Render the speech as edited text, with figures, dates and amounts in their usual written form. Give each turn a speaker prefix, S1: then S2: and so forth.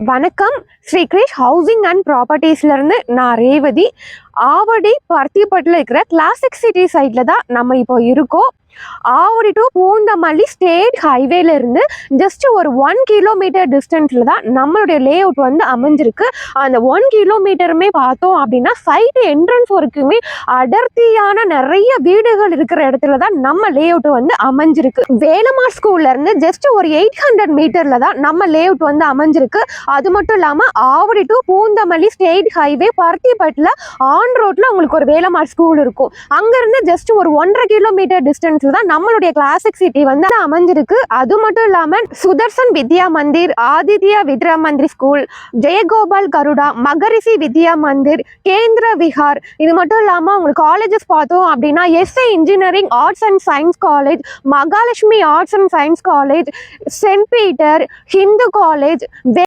S1: வணக்கம். Sri Girish housing and ப்ராப்பர்ட்டிஸ்லேருந்து நான் ரேவதி. ஆவடி பருத்திப்பட்டில் இருக்கிற கிளாசிக் சிட்டி சைடில் தான் நம்ம இப்போ இருக்கோம். ஆவடி டு பூந்தமல்லி ஸ்டேட் ஹைவேல இருந்து ஜஸ்ட் ஒரு 1 கிலோமீட்டர் டிஸ்டன்ஸில் தான் நம்மளுடைய லே அவுட் வந்து அமைஞ்சிருக்கு. அந்த 1 கிலோமீட்டருமே பார்த்தோம் அப்படின்னா சைட் என்ட்ரன்ஸ் வரைக்குமே அடர்த்தியான நிறைய வீடுகள் இருக்கிற இடத்துல தான் நம்ம லே அவுட் வந்து அமைஞ்சிருக்கு. வேலம்மாள் ஸ்கூல்ல இருந்து ஜஸ்ட் ஒரு 800 மீட்டர்ல தான் நம்ம லே அவுட் வந்து அமைஞ்சிருக்கு. அது மட்டும் இல்லாமல் Avadi to Poonamallee state highway பருத்திப்பட்டில் ஆன் ரோட்ல உங்களுக்கு ஒரு வேலம்மாள் ஸ்கூல் இருக்கும். அங்கிருந்து ஜஸ்ட் ஒரு 1.5 கிலோமீட்டர் டிஸ்டன்ஸ் தான் நம்மளுடைய கிளாசிக் சிட்டி வந்து அமைஞ்சிருக்கு. அது மட்டும் இல்லாம சுதர்சன் வித்யா மந்திர், ஆதித்யா வித்யா மந்திர் ஸ்கூல், ஜெயகோபால் கருடா, மகரிஷி வித்யா மந்திர், கேந்திர விஹார், இது மட்டும் இல்லாம உங்களுக்கு காலேஜஸ் பார்த்தோம் அப்படின்னா SA engineering arts and science college, Mahalakshmi arts and science college, St Peter, Hindu college,